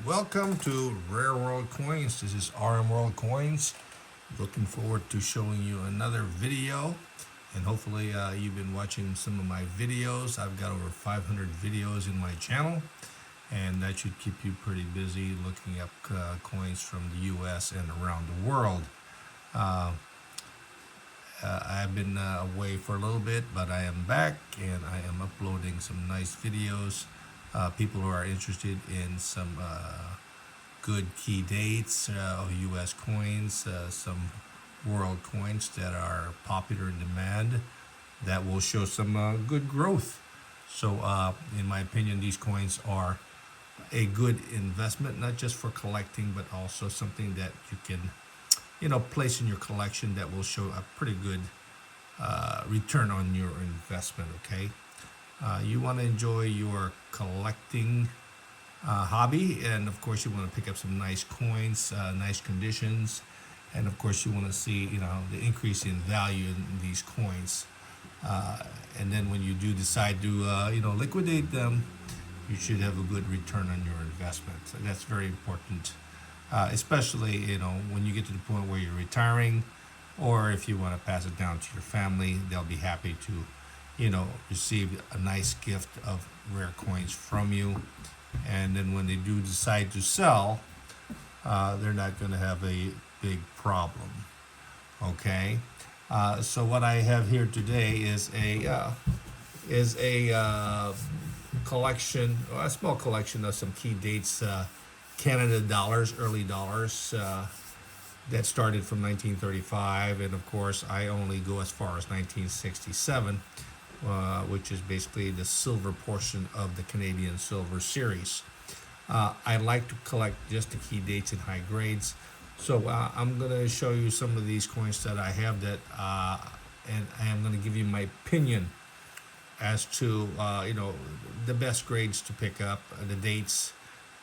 Welcome to Rare World Coins. This is RMworldcoins. Looking forward to showing you another video, and hopefully you've been watching some of my videos. I've got over 500 videos in my channel, and that should keep you pretty busy looking up coins from the US and around the world. I've been away for a little bit, but I am back and I am uploading some nice videos. People who are interested in some good key dates of US coins, some world coins that are popular in demand that will show some good growth. So, in my opinion, these coins are a good investment, not just for collecting, but also something that you can place in your collection that will show a pretty good return on your investment. Okay, you want to enjoy your collecting hobby, and of course you want to pick up some nice coins, nice conditions, and of course you want to see the increase in value in these coins. And then when you do decide to liquidate them, you should have a good return on your investment. So that's very important, especially when you get to the point where you're retiring, or if you want to pass it down to your family. They'll be happy to receive a nice gift of rare coins from you. And then when they do decide to sell, they're not going to have a big problem. Okay, so what I have here today is a collection, a small collection of some key dates, Canada dollars, early dollars, that started from 1935, and of course I only go as far as 1967, which is basically the silver portion of the Canadian Silver Series. I like to collect just the key dates and high grades, so I'm going to show you some of these coins that I have that, and I am going to give you my opinion as to the best grades to pick up, the dates,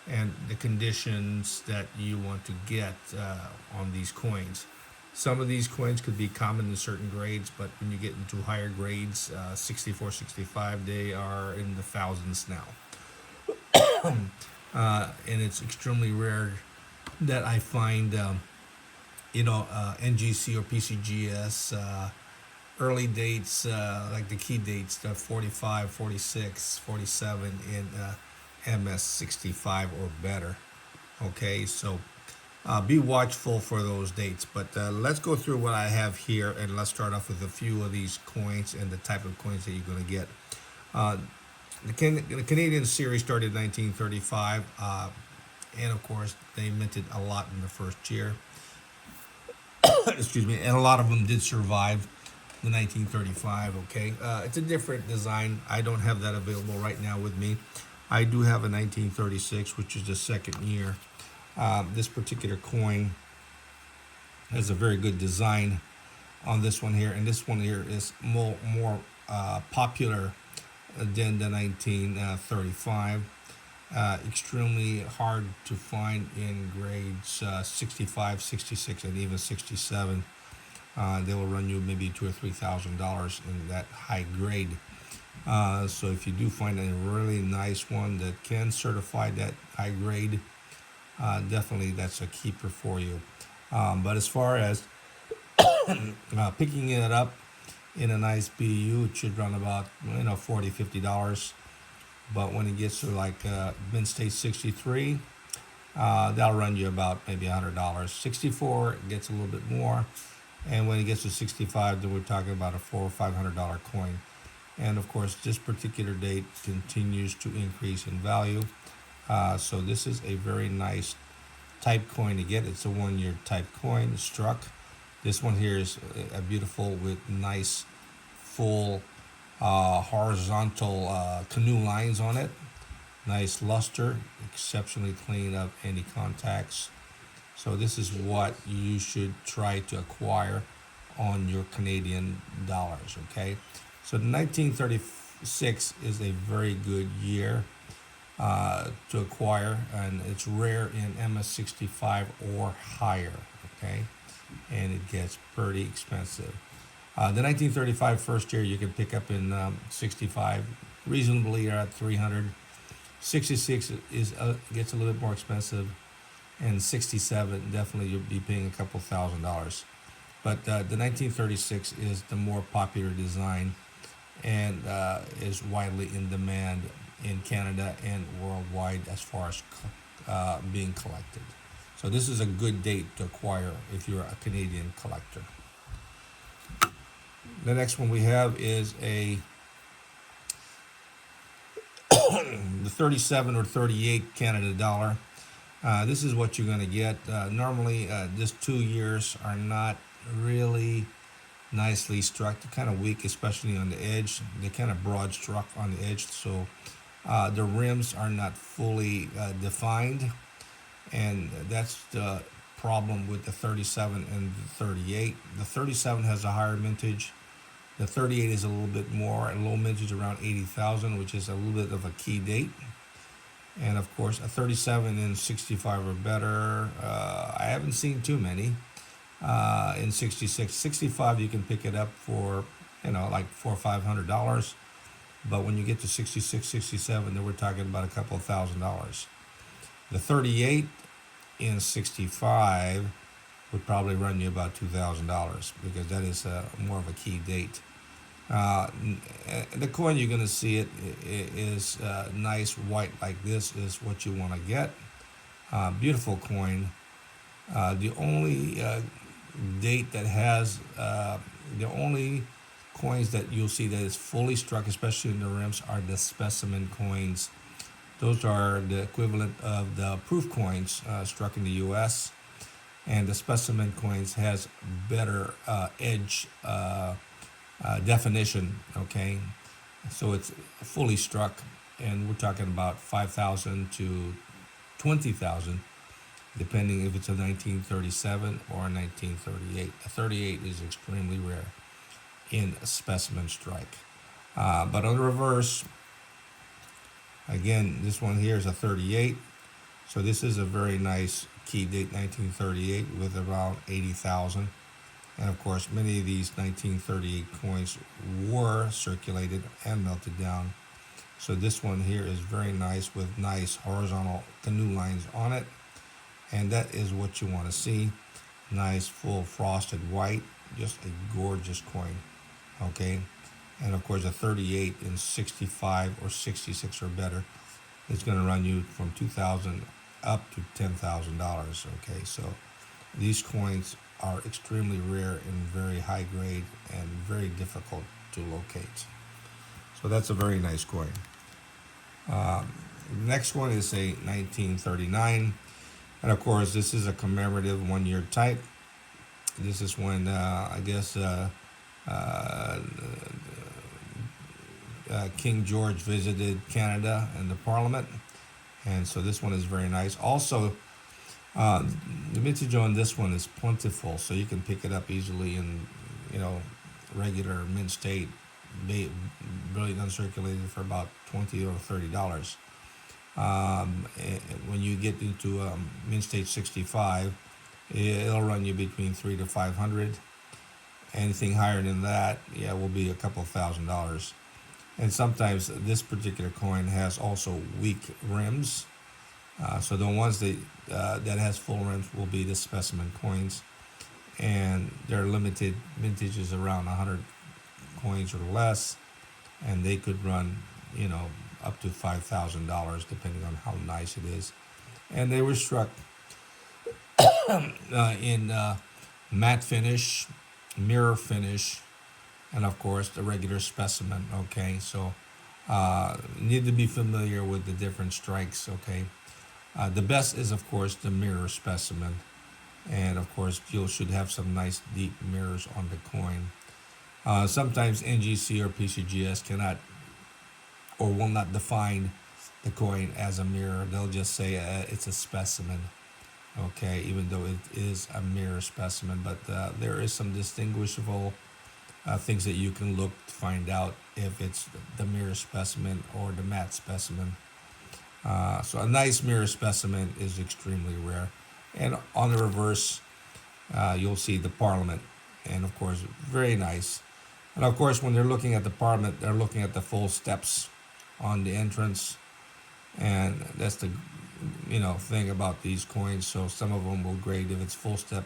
and the conditions that you want to get on these coins. Some of these coins could be common in certain grades, but when you get into higher grades, 64, 65, they are in the thousands now. And it's extremely rare that I find, NGC or PCGS, early dates, like the key dates, the 45, 46, 47 in MS65 or better. Okay, so be watchful for those dates. But let's go through what I have here, and let's start off with a few of these coins and the type of coins that you're going to get. The Canadian series started in 1935, and of course they minted a lot in the first year. Excuse me, and a lot of them did survive the 1935. Okay, it's a different design. I don't have that available right now with me. I do have a 1936, which is the second year. This particular coin has a very good design on this one here, and this one here is more popular than the 1935. Extremely hard to find in grades 65, 66, and even 67. They will run you maybe $2,000 or $3,000 in that high grade. So if you do find a really nice one that can certify that high grade, definitely that's a keeper for you. But as far as picking it up in a nice BU, it should run about $40, $50. But when it gets to like Mint State 63, that'll run you about maybe $100. 64 it gets a little bit more, and when it gets to 65, then we're talking about a $400 or $500 coin. And of course, this particular date continues to increase in value. So this is a very nice type coin to get. It's a 1-year type coin, struck. This one here is a beautiful with nice full horizontal canoe lines on it. Nice luster, exceptionally clean of any contacts. So this is what you should try to acquire on your Canadian dollars. Okay, so 1936 is a very good year to acquire, and it's rare in MS65 or higher. Okay, and it gets pretty expensive. The 1935 first year you can pick up in 65 reasonably at 300. 66 is gets a little bit more expensive, and 67 definitely you'll be paying a couple $1,000s. But the 1936 is the more popular design, and is widely in demand in Canada and worldwide as far as being collected. So this is a good date to acquire if you're a Canadian collector. The next one we have is the 37 or 38 Canada dollar. This is what you're going to get. Normally, just 2 years are not really nicely struck. They're kind of weak, especially on the edge. They're kind of broad struck on the edge, so the rims are not fully defined, and that's the problem with the 37 and the 38. The 37 has a higher mintage. The 38 is a little bit more, and low mintage around 80,000, which is a little bit of a key date. And of course, a 37 and 65 are better. I haven't seen too many. In 66, 65 you can pick it up for, like $400 or $500. But when you get to 66, 67, then we're talking about a couple of $1,000s. The 38 in 65 would probably run you about $2,000 because that is more of a key date. The coin you're going to see it is nice white like this is what you want to get. Beautiful coin. The only date that has the only coins that you'll see that is fully struck, especially in the rims, are the specimen coins. Those are the equivalent of the proof coins struck in the U.S. And the specimen coins has better edge definition. Okay, so it's fully struck, and we're talking about 5,000 to 20,000, depending if it's a 1937 or a 1938. A 38 is extremely rare in a specimen strike. But on the reverse, again, this one here is a 38. So this is a very nice key date, 1938, with around 80,000. And of course, many of these 1938 coins were circulated and melted down. So this one here is very nice with nice horizontal canoe lines on it. And that is what you want to see. Nice full frosted white, just a gorgeous coin. Okay, and of course a 38 in 65 or 66 or better is going to run you from $2,000 up to $10,000. Okay, so these coins are extremely rare and very high grade and very difficult to locate. So that's a very nice coin. Next one is a 1939, and of course this is a commemorative 1-year type. This is when I guess King George visited Canada and the Parliament, and so this one is very nice. Also, the vintage on this one is plentiful, so you can pick it up easily in, regular mint state, brilliant uncirculated for about $20 or $30. When you get into mint state 65, it'll run you between $300 to $500. Anything higher than that, will be a couple of $1,000s. And sometimes this particular coin has also weak rims. So the ones that has full rims will be the specimen coins, and they're limited vintages around 100 coins or less, and they could run, up to $5,000 depending on how nice it is. And they were struck in matte finish, mirror finish, and of course the regular specimen. Okay, so need to be familiar with the different strikes. Okay, the best is of course the mirror specimen, and of course you should have some nice deep mirrors on the coin. Sometimes NGC or PCGS cannot or will not define the coin as a mirror. They'll just say it's a specimen. Okay, even though it is a mirror specimen, but there is some distinguishable things that you can look to find out if it's the mirror specimen or the matte specimen. So a nice mirror specimen is extremely rare. And on the reverse, you'll see the Parliament, and of course, very nice. And of course, when they're looking at the Parliament, they're looking at the full steps on the entrance. And that's the thing about these coins. So some of them will grade if it's full step,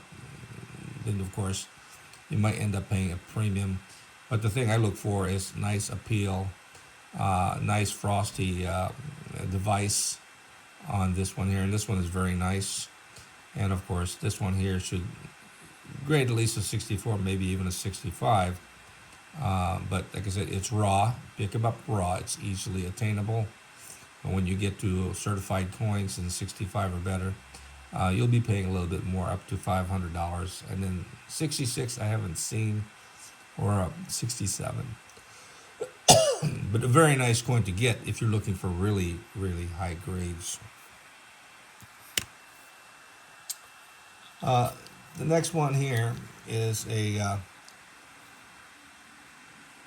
then of course you might end up paying a premium. But the thing I look for is nice appeal, nice frosty device on this one here, and this one is very nice. And of course this one here should grade at least a 64, maybe even a 65. But like I said, it's raw. Pick them up raw. It's easily attainable. And when you get to certified coins in 65 or better, you'll be paying a little bit more, up to $500. And then 66 I haven't seen, or 67. But a very nice coin to get if you're looking for really, really high grades. The next one here is a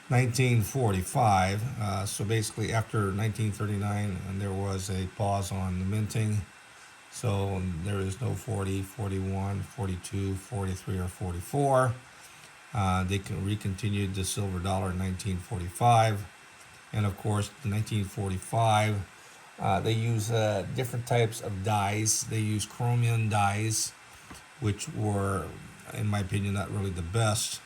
1945. So basically after 1939, and there was a pause on the minting. So there is no 40, 41, 42, 43, or 44. They recontinued the silver dollar in 1945. And of course, in 1945, they use different types of dyes. They use chromium dyes, which were, in my opinion, not really the best.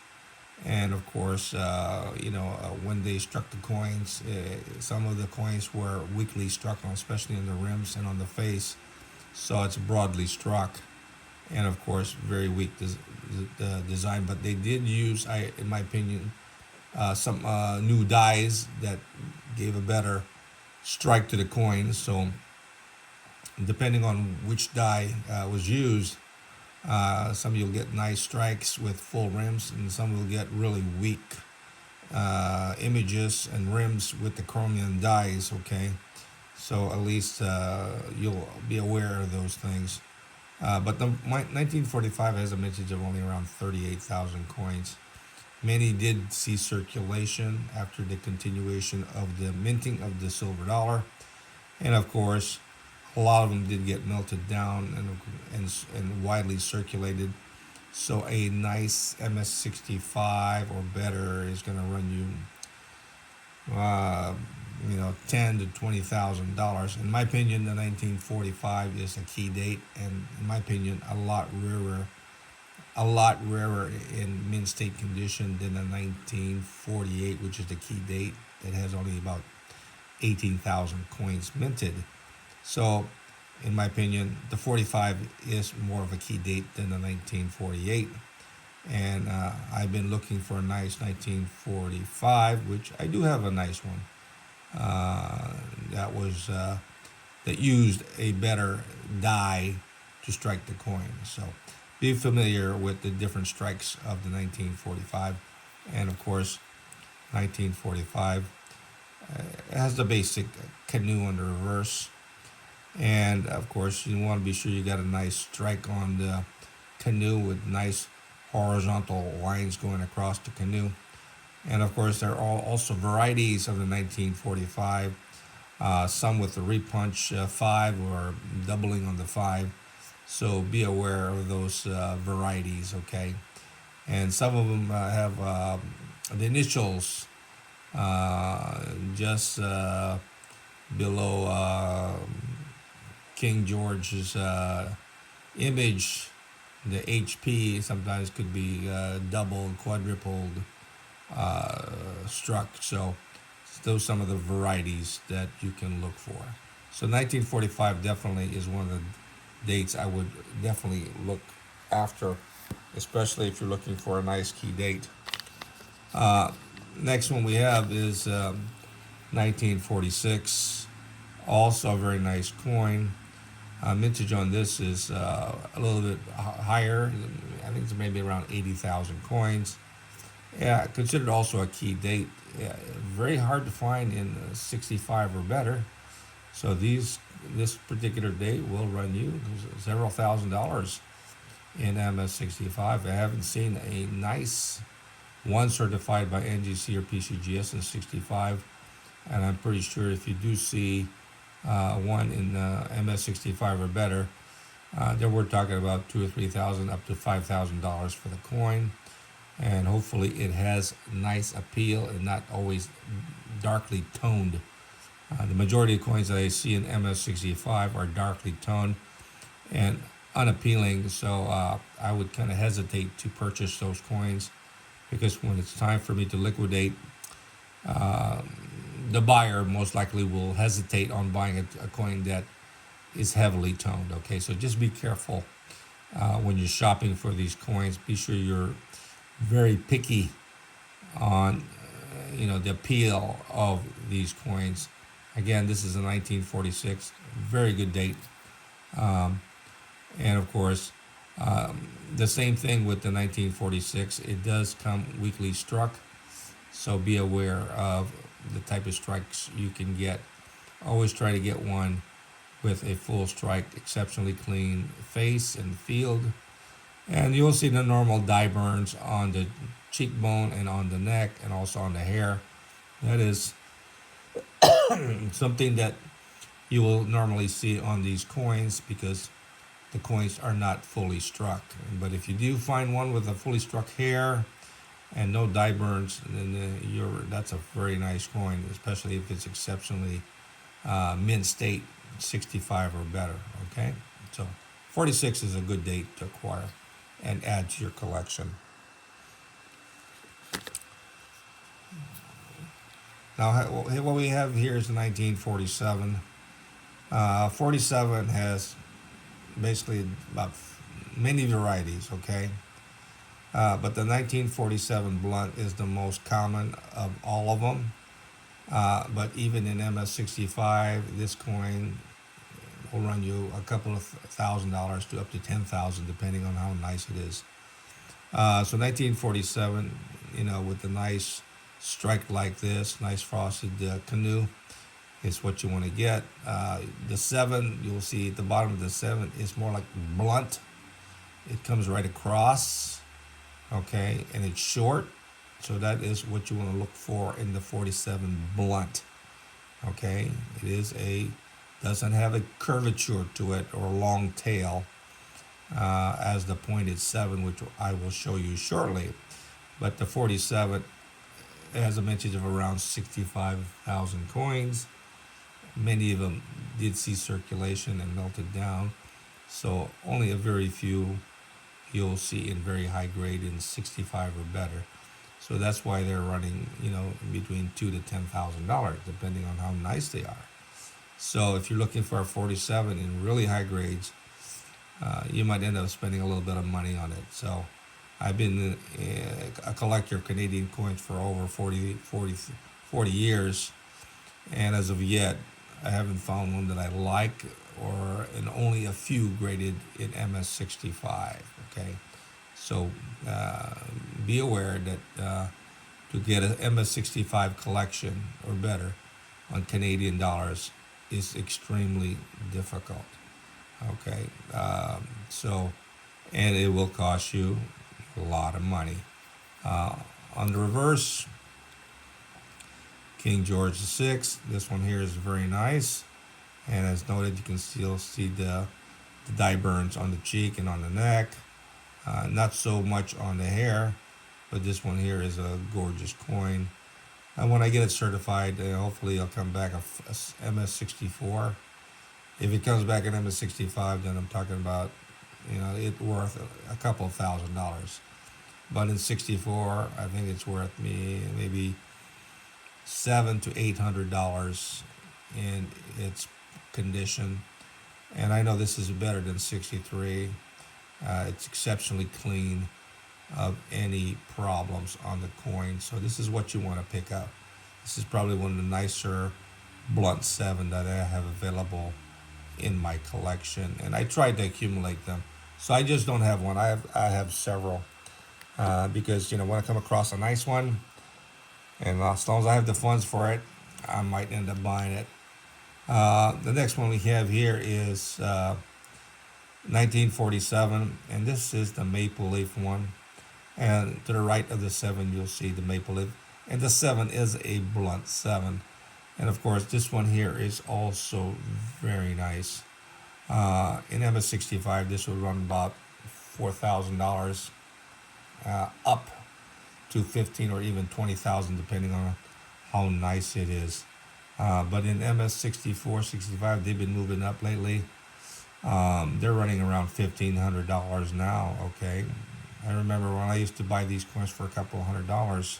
And of course, when they struck the coins, some of the coins were weakly struck on, especially in the rims and on the face. So it's broadly struck, and of course, very weak design. But they did use, in my opinion, some new dyes that gave a better strike to the coin. So depending on which dye was used, some you'll get nice strikes with full rims, and some will get really weak images and rims with the chromium dyes. Okay, so at least you'll be aware of those things. But the 1945 has a mintage of only around 38,000 coins. Many did see circulation after the continuation of the minting of the silver dollar, and of course, a lot of them did get melted down and widely circulated. So a nice MS65 or better is going to run you, $10,000 to $20,000. In my opinion, the 1945 is a key date, and in my opinion, a lot rarer in mint state condition than the 1948, which is the key date that has only about 18,000 coins minted. So, in my opinion, the 45 is more of a key date than the 1948. And I've been looking for a nice 1945, which I do have a nice one. That used a better die to strike the coin. So, be familiar with the different strikes of the 1945, and of course, 1945 has the basic canoe on the reverse. And of course, you want to be sure you got a nice strike on the canoe with nice horizontal lines going across the canoe. And of course, there are also varieties of the 1945, some with the repunch 5 or doubling on the 5. So be aware of those varieties, okay? And some of them have the initials just below King George's image. The HP sometimes could be doubled, quadrupled, struck. So those are some of the varieties that you can look for. So 1945 definitely is one of the dates I would definitely look after, especially if you're looking for a nice key date. Next one we have is 1946, also a very nice coin. Mintage on this is a little bit higher. I think it's maybe around 80,000 coins. Yeah, considered also a key date. Yeah, very hard to find in 65 or better. So this particular date will run you several $1,000s in MS65. I haven't seen a nice one certified by NGC or PCGS in 65, and I'm pretty sure if you do see one in MS65 or better, then we're talking about $2,000 or $3,000 up to $5,000 for the coin. And hopefully it has nice appeal and not always darkly toned The majority of coins that I see in MS65 are darkly toned and unappealing, so I would kind of hesitate to purchase those coins, because when it's time for me to liquidate, the buyer most likely will hesitate on buying a coin that is heavily toned. Okay, so just be careful when you're shopping for these coins. Be sure you're very picky on the appeal of these coins. Again, this is a 1946, very good date. And of course, the same thing with the 1946. It does come weakly struck, so be aware of the type of strikes you can get. Always try to get one with a full strike, exceptionally clean face and field. And you'll see the normal dye burns on the cheekbone and on the neck and also on the hair. That is something that you will normally see on these coins, because the coins are not fully struck. But if you do find one with a fully struck hair and no dye burns, then that's a very nice coin, especially if it's exceptionally mint state 65 or better. Okay, so 46 is a good date to acquire and add to your collection. Now, what we have here is the 1947. 47 has basically about many varieties, okay? But the 1947 blunt is the most common of all of them. But even in MS65, this coin will run you a couple of $1,000 to up to $10,000, depending on how nice it is. So 1947, with a nice strike like this, nice frosted canoe, is what you want to get. The 7, you'll see at the bottom of the 7 is more like blunt. It comes right across, okay, and it's short. So that is what you want to look for in the 47 blunt. Okay, doesn't have a curvature to it or a long tail as the pointed 7, which I will show you shortly. But the 47 has a mention of around 65,000 coins. Many of them did see circulation and melted down, so only a very few you'll see in very high grade in 65 or better. So that's why they're running, between $2,000 to $10,000, depending on how nice they are. So if you're looking for a 47 in really high grades, you might end up spending a little bit of money on it. So I've been a collector of Canadian coins for over 40 years, and as of yet, I haven't found one that I like, and only a few graded in MS65. Okay, so be aware that to get an MS65 collection or better on Canadian dollars is extremely difficult. Okay, and it will cost you a lot of money. On the reverse, King George VI. This one here is very nice, and as noted, you can still see the dye burns on the cheek and on the neck. Not so much on the hair, but this one here is a gorgeous coin. And when I get it certified, hopefully I'll come back a MS64. If it comes back an MS65, then I'm talking about it worth a couple of $1,000. But in 64, I think it's worth me maybe $700 to $800 in its condition. And I know this is better than 63. It's exceptionally clean of any problems on the coin. So this is what you want to pick up. This is probably one of the nicer blunt 7 that I have available in my collection, and I tried to accumulate them. So I just don't have one. I have several because when I come across a nice one, and as long as I have the funds for it, I might end up buying it. The next one we have here is 1947, and this is the maple leaf one. And to the right of the 7, you'll see the maple leaf. And the 7 is a blunt 7. And of course, this one here is also very nice. In MS65, this would run about $4,000 up to 15 or even 20,000, depending on how nice it is. But in MS64, 65, they've been moving up lately. They're running around $1,500 now. Okay, I remember when I used to buy these coins for a couple $100.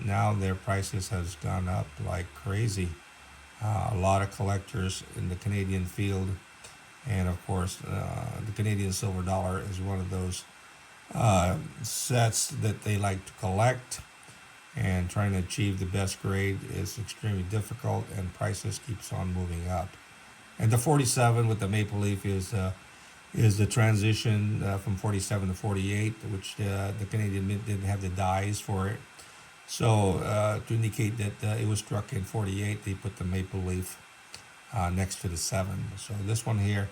Now their prices has gone up like crazy. A lot of collectors in the Canadian field, and of course, the Canadian silver dollar is one of those sets that they like to collect. And trying to achieve the best grade is extremely difficult, and prices keeps on moving up. And the 47 with the maple leaf is the transition from 47 to 48, which the Canadian Mint didn't have the dies for it. So to indicate that it was struck in 48, they put the maple leaf next to the 7. So this one here,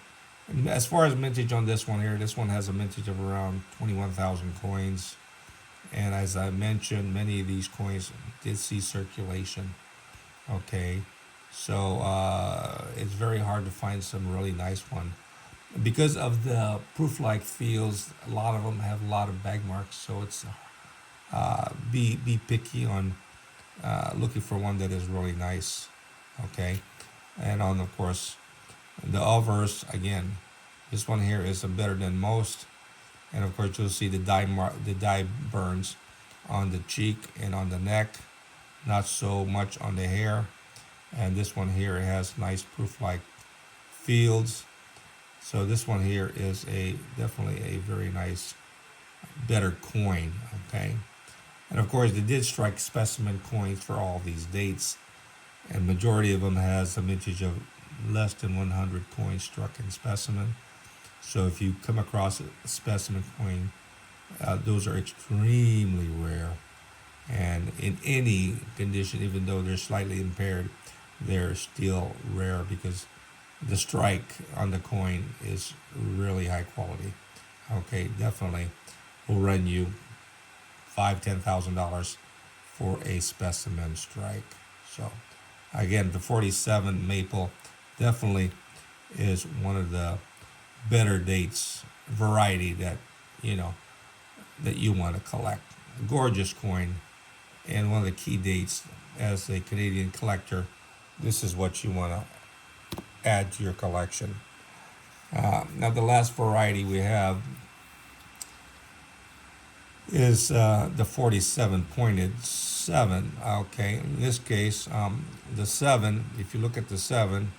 as far as mintage on this one here, this one has a mintage of around 21,000 coins. And as I mentioned, many of these coins did see circulation. Okay, so it's very hard to find some really nice one. Because of the proof-like fields, a lot of them have a lot of bag marks, so it's be picky on looking for one that is really nice. Okay, and on of course the obverse again, this one here is better than most, and of course you'll see the dye burns on the cheek and on the neck, not so much on the hair. And this one here has nice proof-like fields. So this one here is definitely a very nice, better coin. Okay, and of course they did strike specimen coins for all these dates, and majority of them has a mintage of less than 100 coins struck in specimen. So if you come across a specimen coin, those are extremely rare, and in any condition, even though they're slightly impaired, they're still rare because the strike on the coin is really high quality. Okay, definitely will run you $5,000-$10,000 for a specimen strike. So again, the 47 maple definitely is one of the better dates variety that that you want to collect. Gorgeous coin, and one of the key dates as a Canadian collector. This is what you want to add to your collection. Now the last variety we have is the 47 pointed 7. Okay, in this case, the 7, if you look at the 7,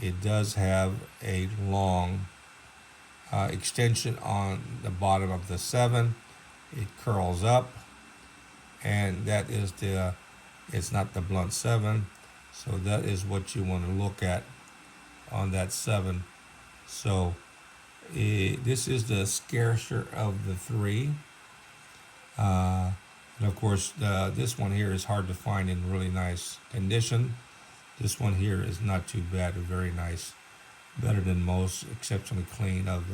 it does have a long extension on the bottom of the 7. It curls up, and that is it's not the blunt 7. So that is what you want to look at on that 7. So this is the scarcer of the 3. And of course, this one here is hard to find in really nice condition. This one here is not too bad, very nice. Better than most, exceptionally clean of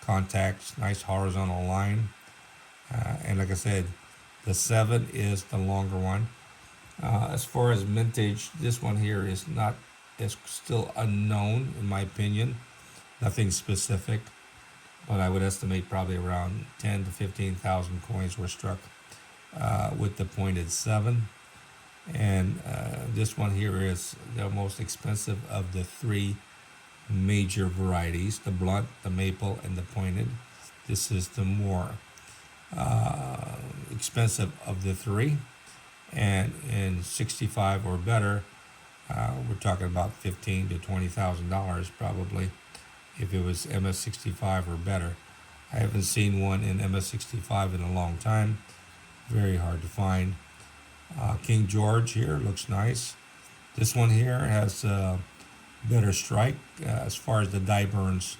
contacts, nice horizontal line. And like I said, the 7 is the longer one. As far as mintage, this one here is still unknown in my opinion. Nothing specific, but I would estimate probably around 10 to 15,000 coins were struck with the pointed 7. And this one here is the most expensive of the 3 major varieties: the blunt, the maple, and the pointed. This is the more expensive of the 3. And in 65 or better, we're talking about $15,000 to $20,000 probably if it was MS65 or better. I haven't seen one in MS65 in a long time. Very hard to find. King George here looks nice. This one here has a better strike as far as the dye burns,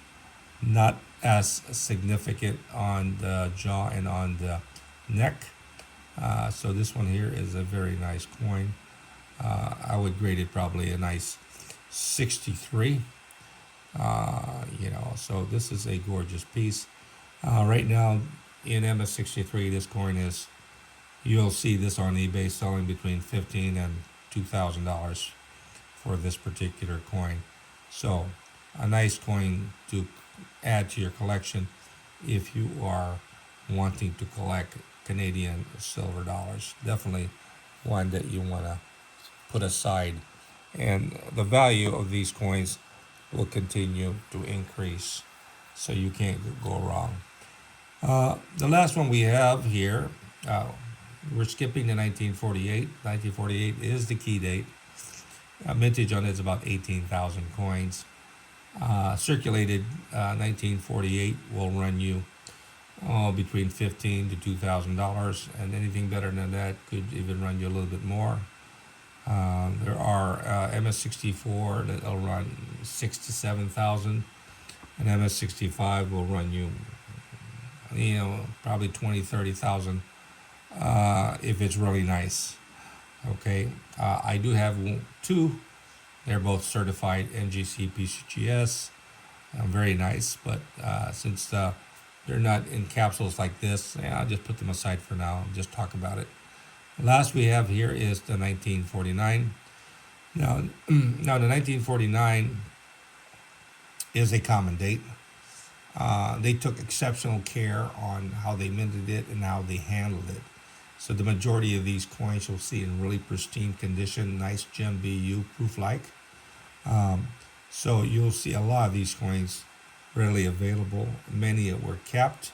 not as significant on the jaw and on the neck. So this one here is a very nice coin. I would grade it probably a nice 63. So this is a gorgeous piece. Right now in MS63, this coin is, you'll see this on eBay selling between $15,000 and $2,000 for this particular coin. So a nice coin to add to your collection if you are wanting to collect Canadian silver dollars. Definitely one that you want to put aside, and the value of these coins will continue to increase, so you can't go wrong. The last one we have here, we're skipping to 1948. 1948 is the key date. Mintage on it is about 18,000 coins. Circulated 1948 will run you between $15 to $2,000, and anything better than that could even run you a little bit more. There are MS64 that'll run 6 to 7,000, and MS65 will run you, probably 20, 30,000 if it's really nice. Okay, I do have two. They're both certified NGC PCGS. Very nice, but since they're not in capsules like this, I'll just put them aside for now and just talk about it. The last we have here is the 1949. Now, the 1949 is a common date. They took exceptional care on how they minted it and how they handled it. So the majority of these coins you'll see in really pristine condition, nice gem BU proof-like. So you'll see a lot of these coins readily available. Many were kept,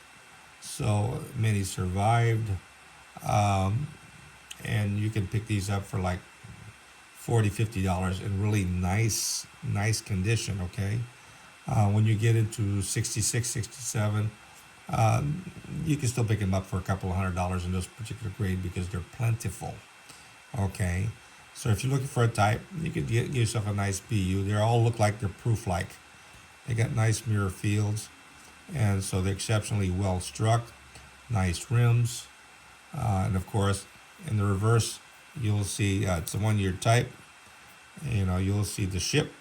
so many survived. And you can pick these up for like $40, $50 in really nice condition, okay? When you get into 66, 67, you can still pick them up for a couple of $100 in this particular grade because they're plentiful, okay? So if you're looking for a type, you could get yourself a nice BU. They all look like they're proof-like. They got nice mirror fields, and so they're exceptionally well struck, nice rims, and of course, in the reverse, you'll see it's a 1 year type. You'll see the ship.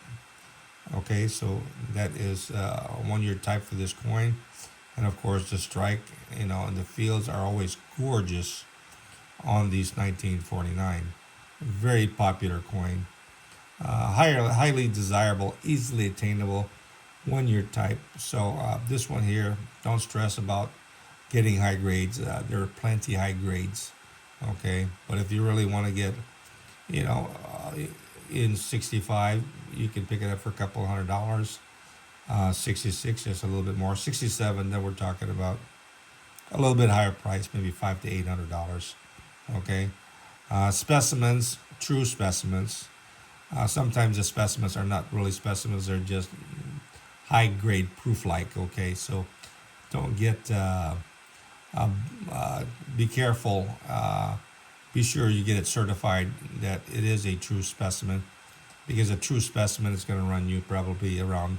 Okay, so that is a 1 year type for this coin, and of course the strike. And the fields are always gorgeous on these 1949. Very popular coin, highly desirable, easily attainable, 1 year type. So this one here, don't stress about getting high grades. There are plenty high grades. Okay, but if you really want to get, in 65, you can pick it up for a couple $100. 66 is a little bit more. 67, then we're talking about a little bit higher price, maybe $500 to $800. Okay, specimens, true specimens. Sometimes the specimens are not really specimens; they're just high grade proof-like. Okay, so don't get. Be careful. Be sure you get it certified that it is a true specimen, because a true specimen is going to run you probably around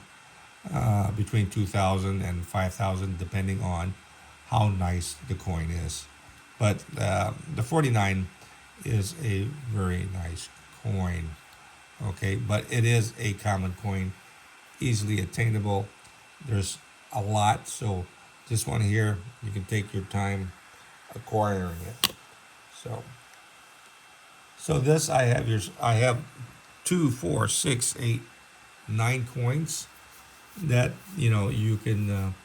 between 2,000 and 5,000, depending on how nice the coin is. But the 49 is a very nice coin. Okay, but it is a common coin, easily attainable. There's a lot, so this one here, you can take your time acquiring it. So this I have 2, 4, 6, 8, 9 coins that you can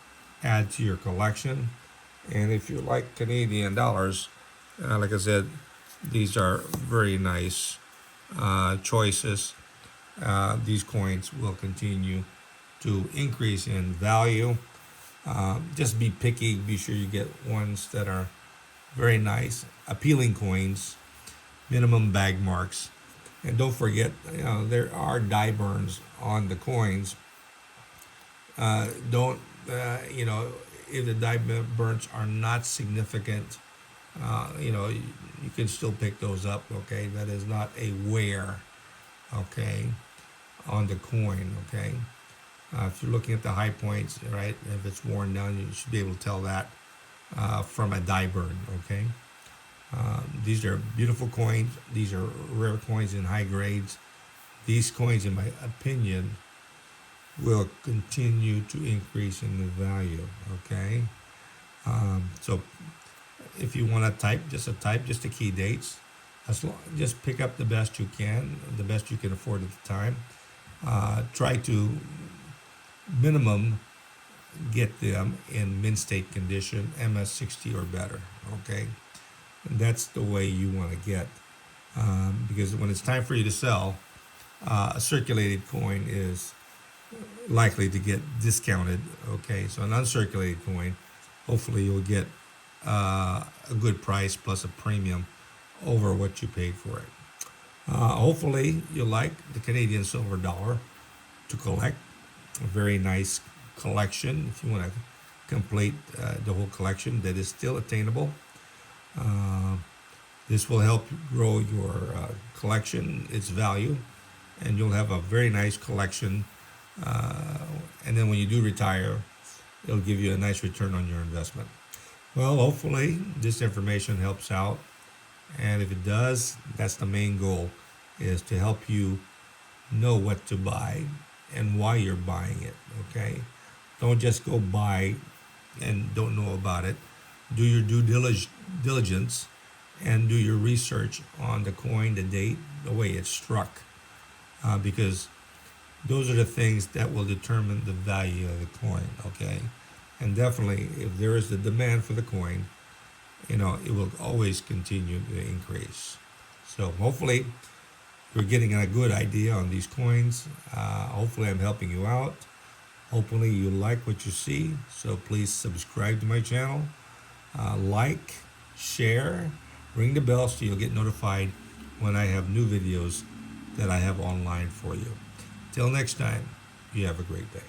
add to your collection. And if you like Canadian dollars, like I said, these are very nice choices. These coins will continue to increase in value. Just be picky. Be sure you get ones that are very nice, appealing coins, minimum bag marks. And don't forget, there are die burns on the coins. Don't, if the die burns are not significant, you can still pick those up, okay? That is not a wear, okay, on the coin, okay? If you're looking at the high points, right, if it's worn down, you should be able to tell that from a die burn, okay? These are beautiful coins. These are rare coins in high grades. These coins, in my opinion, will continue to increase in the value, okay? So if you want to type, just the key dates. Just pick up the best you can afford at the time. Try to minimum get them in mint state condition, MS60 or better, okay? And that's the way you want to get because when it's time for you to sell, a circulated coin is likely to get discounted. Okay, so an uncirculated coin, hopefully you'll get a good price plus a premium over what you paid for it. Hopefully you like the Canadian silver dollar to collect. A very nice collection if you want to complete the whole collection that is still attainable. Uh, this will help grow your collection, its value, and you'll have a very nice collection. And then when you do retire, it'll give you a nice return on your investment. Well, hopefully this information helps out. And if it does, that's the main goal, is to help you know what to buy and why you're buying it. Okay? Don't just go buy and don't know about it. Do your due diligence and do your research on the coin, the date, the way it's struck, because those are the things that will determine the value of the coin. Okay? And definitely, if there is the demand for the coin, it will always continue to increase. So hopefully you're getting a good idea on these coins. Hopefully I'm helping you out. Hopefully you like what you see. So please subscribe to my channel, like, share, ring the bell so you'll get notified when I have new videos that I have online for you. Till next time, you have a great day.